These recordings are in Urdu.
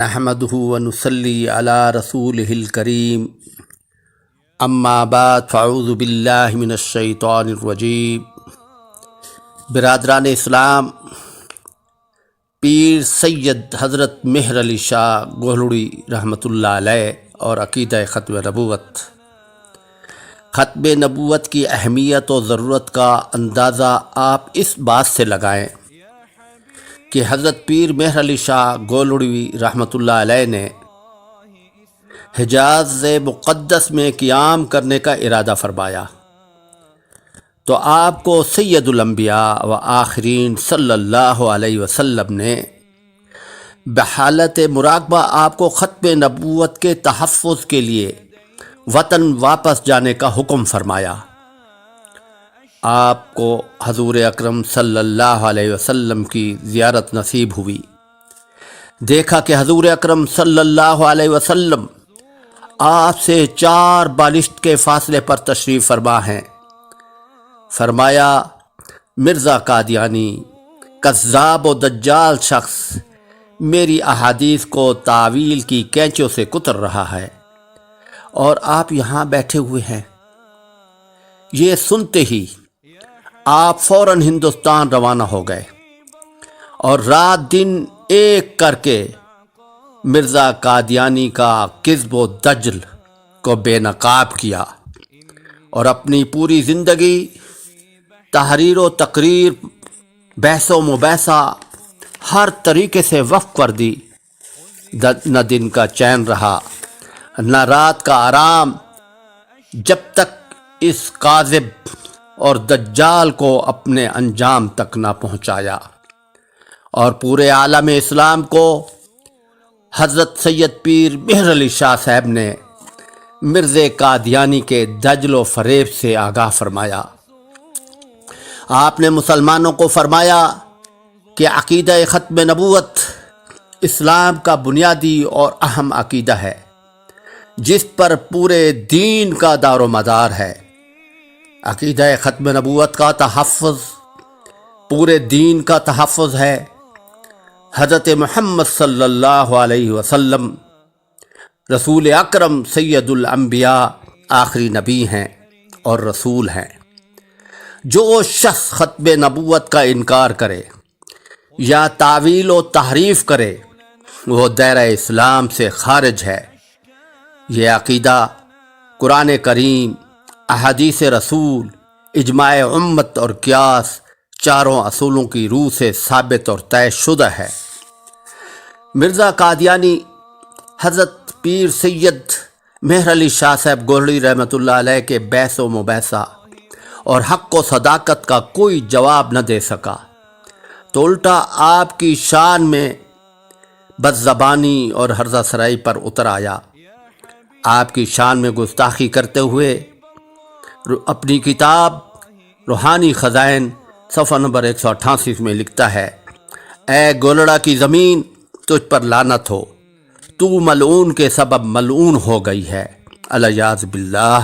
نحمدہ ونصلی علی رسولہ الکریم اما بعد فاعوذ باللہ من الشیطان الرجیم۔ برادران اسلام، پیر سید حضرت مہر علی شاہ گولڑی رحمۃ اللہ علیہ اور عقیدہ ختم نبوت۔ ختم نبوت کی اہمیت و ضرورت کا اندازہ آپ اس بات سے لگائیں کہ حضرت پیر مہر علی شاہ گولڑی رحمۃ اللہ علیہ نے حجاز مقدس میں قیام کرنے کا ارادہ فرمایا تو آپ کو سید الانبیاء و آخرین صلی اللہ علیہ وسلم نے بحالت مراقبہ آپ کو ختم نبوت کے تحفظ کے لیے وطن واپس جانے کا حکم فرمایا۔ آپ کو حضور اکرم صلی اللہ علیہ وسلم کی زیارت نصیب ہوئی۔ دیکھا کہ حضور اکرم صلی اللہ علیہ وسلم آپ سے 4 بالشت کے فاصلے پر تشریف فرما ہیں۔ فرمایا، مرزا قادیانی کذاب و دجال شخص میری احادیث کو تعویل کی کینچوں سے کتر رہا ہے اور آپ یہاں بیٹھے ہوئے ہیں۔ یہ سنتے ہی آپ فوراً ہندوستان روانہ ہو گئے اور رات دن ایک کر کے مرزا قادیانی کا کذب و دجل کو بے نقاب کیا اور اپنی پوری زندگی تحریر و تقریر، بحث و مباحثہ ہر طریقے سے وقف کر دی۔ نہ دن کا چین رہا نہ رات کا آرام، جب تک اس کاذب اور دجال کو اپنے انجام تک نہ پہنچایا۔ اور پورے عالم اسلام کو حضرت سید پیر مہر علی شاہ صاحب نے مرزا قادیانی کے دجل و فریب سے آگاہ فرمایا۔ آپ نے مسلمانوں کو فرمایا کہ عقیدہ ختم نبوت اسلام کا بنیادی اور اہم عقیدہ ہے، جس پر پورے دین کا دار و مدار ہے۔ عقیدہ ختم نبوت کا تحفظ پورے دین کا تحفظ ہے۔ حضرت محمد صلی اللہ علیہ وسلم رسول اکرم سید الانبیاء آخری نبی ہیں اور رسول ہیں۔ جو شخص ختم نبوت کا انکار کرے یا تعویل و تحریف کرے وہ دائرہ اسلام سے خارج ہے۔ یہ عقیدہ قرآن کریم، احادیث رسول، اجماع امت اور قیاس چاروں اصولوں کی روح سے ثابت اور طے شدہ ہے۔ مرزا قادیانی حضرت پیر سید مہر علی شاہ صاحب گولڑی رحمۃ اللہ علیہ کے بحث و مباحثہ اور حق و صداقت کا کوئی جواب نہ دے سکا تو الٹا آپ کی شان میں بد زبانی اور ہرزہ سرائی پر اتر آیا۔ آپ کی شان میں گستاخی کرتے ہوئے اپنی کتاب روحانی خزائن صفحہ نمبر 188 میں لکھتا ہے، اے گولڑا کی زمین، تجھ پر لعنت ہو، تو ملعون کے سبب ملعون ہو گئی ہے، الیاذ باللہ۔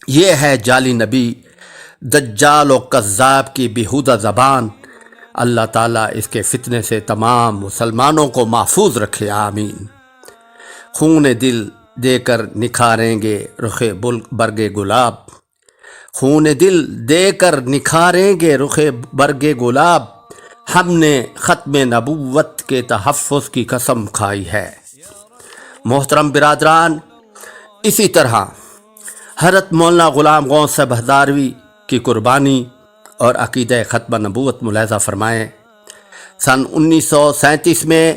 یہ ہے جعلی نبی، دجال و کذاب کی بیہودہ زبان۔ اللہ تعالیٰ اس کے فتنے سے تمام مسلمانوں کو محفوظ رکھے، آمین۔ خون دل دے کر نکھاریں گے رخ برگ گلاب، خون دل دے کر نکھاریں گے رخ برگ گلاب، ہم نے ختم نبوت کے تحفظ کی قسم کھائی ہے۔ محترم برادران، اسی طرح حضرت مولانا غلام غوث صاحب ہزاروی کی قربانی اور عقیدہ ختم نبوت ملاحظہ فرمائیں۔ سن 1937 میں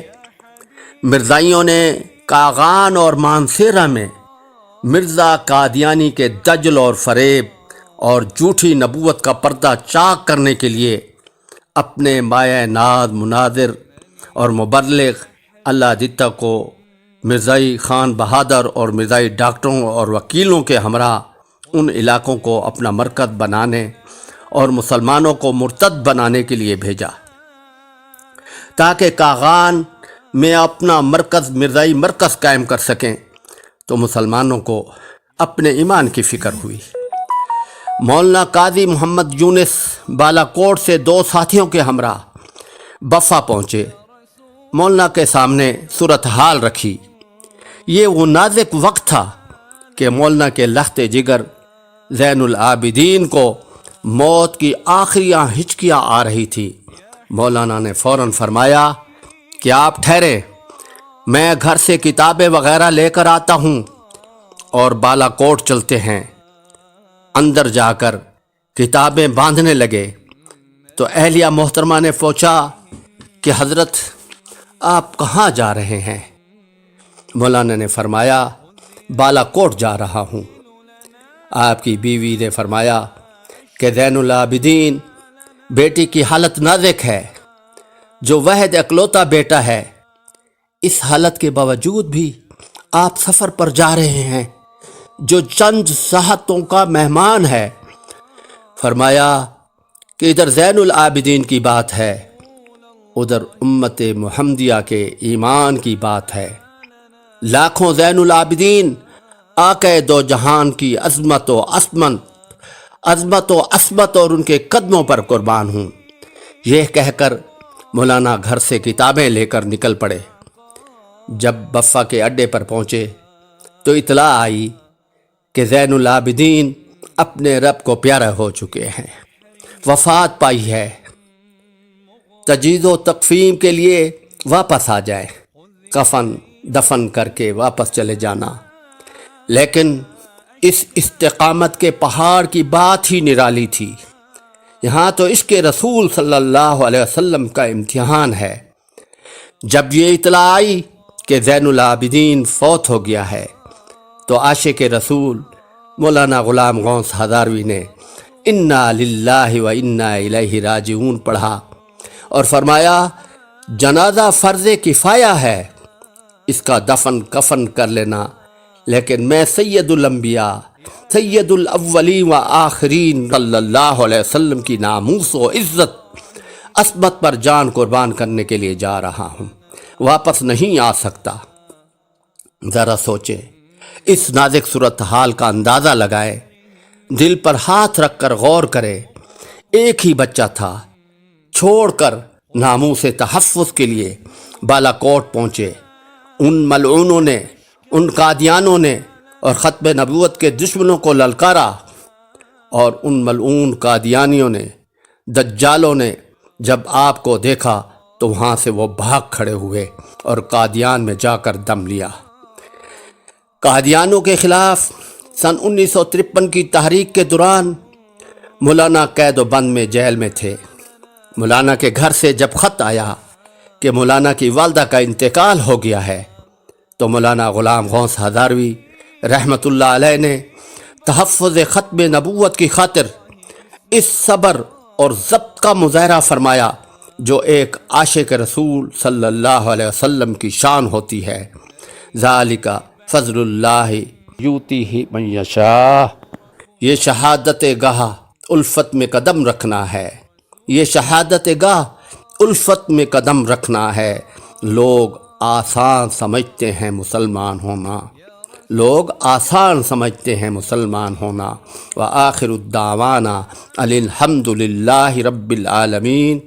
مرزائیوں نے کاغان اور مانسیرہ میں مرزا قادیانی کے دجل اور فریب اور جھوٹی نبوت کا پردہ چاک کرنے کے لیے اپنے مایہ ناز مناظر اور مبلغ اللہ دتہ کو مرزائی خان بہادر اور مرزائی ڈاکٹروں اور وکیلوں کے ہمراہ ان علاقوں کو اپنا مرکز بنانے اور مسلمانوں کو مرتد بنانے کے لیے بھیجا تاکہ کاغان میں اپنا مرکز مرزائی مرکز قائم کر سکیں۔ تو مسلمانوں کو اپنے ایمان کی فکر ہوئی۔ مولانا قاضی محمد یونس بالا کوٹ سے 2 ساتھیوں کے ہمراہ بفا پہنچے مولانا کے سامنے صورتحال رکھی۔ یہ وہ نازک وقت تھا کہ مولانا کے لخت جگر زین العابدین کو موت کی آخری ہچکیاں آ رہی تھی۔ مولانا نے فوراً فرمایا کہ آپ ٹھہریں، میں گھر سے کتابیں وغیرہ لے کر آتا ہوں اور بالا کوٹ چلتے ہیں۔ اندر جا کر کتابیں باندھنے لگے تو اہلیہ محترمہ نے پوچھا کہ حضرت آپ کہاں جا رہے ہیں؟ مولانا نے فرمایا بالا کوٹ جا رہا ہوں۔ آپ کی بیوی نے فرمایا کہ زین العابدین بیٹی کی حالت نازک ہے، جو واحد اکلوتا بیٹا ہے، اس حالت کے باوجود بھی آپ سفر پر جا رہے ہیں جو چند ساعتوں کا مہمان ہے۔ فرمایا کہ ادھر زین العابدین کی بات ہے، ادھر امت محمدیہ کے ایمان کی بات ہے۔ لاکھوں زین العابدین آقا دو جہان کی عظمت و عصمت اور ان کے قدموں پر قربان ہوں۔ یہ کہہ کر مولانا گھر سے کتابیں لے کر نکل پڑے۔ جب بفا کے اڈے پر پہنچے تو اطلاع آئی کہ زین العابدین اپنے رب کو پیارا ہو چکے ہیں، وفات پائی ہے، تجہیز و تکفین کے لیے واپس آ جائے، کفن دفن کر کے واپس چلے جانا۔ لیکن اس استقامت کے پہاڑ کی بات ہی نرالی تھی۔ یہاں تو عشق رسول صلی اللہ علیہ وسلم کا امتحان ہے۔ جب یہ اطلاع آئی کہ زین العابدین فوت ہو گیا ہے تو عاشق رسول مولانا غلام غوث ہزاروی نے انا للہ و انا الیہ راجعون پڑھا اور فرمایا جنازہ فرض کفایہ ہے، اس کا دفن کفن کر لینا، لیکن میں سید الانبیاء سید الاولین و آخرین صلی اللہ علیہ وسلم کی ناموس و عزت عصمت پر جان قربان کرنے کے لیے جا رہا ہوں، واپس نہیں آ سکتا۔ ذرا سوچے، اس نازک صورتحال کا اندازہ لگائے، دل پر ہاتھ رکھ کر غور کرے۔ ایک ہی بچہ تھا، چھوڑ کر ناموس تحفظ کے لیے بالا کوٹ پہنچے۔ ان ملعونوں نے، ان قادیانوں نے اور ختم نبوت کے دشمنوں کو للکارا، اور ان ملعون قادیانیوں نے، دجالوں نے جب آپ کو دیکھا تو وہاں سے وہ بھاگ کھڑے ہوئے اور قادیان میں جا کر دم لیا۔ قادیانوں کے خلاف سن 1953 کی تحریک کے دوران مولانا قید و بند میں جیل میں تھے۔ مولانا کے گھر سے جب خط آیا کہ مولانا کی والدہ کا انتقال ہو گیا ہے تو مولانا غلام غوث ہزاروی رحمۃ اللہ علیہ نے تحفظ ختم نبوت کی خاطر اس صبر اور ضبط کا مظاہرہ فرمایا جو ایک عاشق رسول صلی اللہ علیہ وسلم کی شان ہوتی ہے۔ ذالک فضل اللہ یؤتیہ من یشاء۔ یہ شہادت گاہ الفت میں قدم رکھنا ہے، یہ شہادت گاہ الفت میں قدم رکھنا ہے۔ لوگ آسان سمجھتے ہیں مسلمان ہونا، لوگ آسان سمجھتے ہیں مسلمان ہونا۔ وآخر الدعوانا ان الحمد للہ رب العالمین۔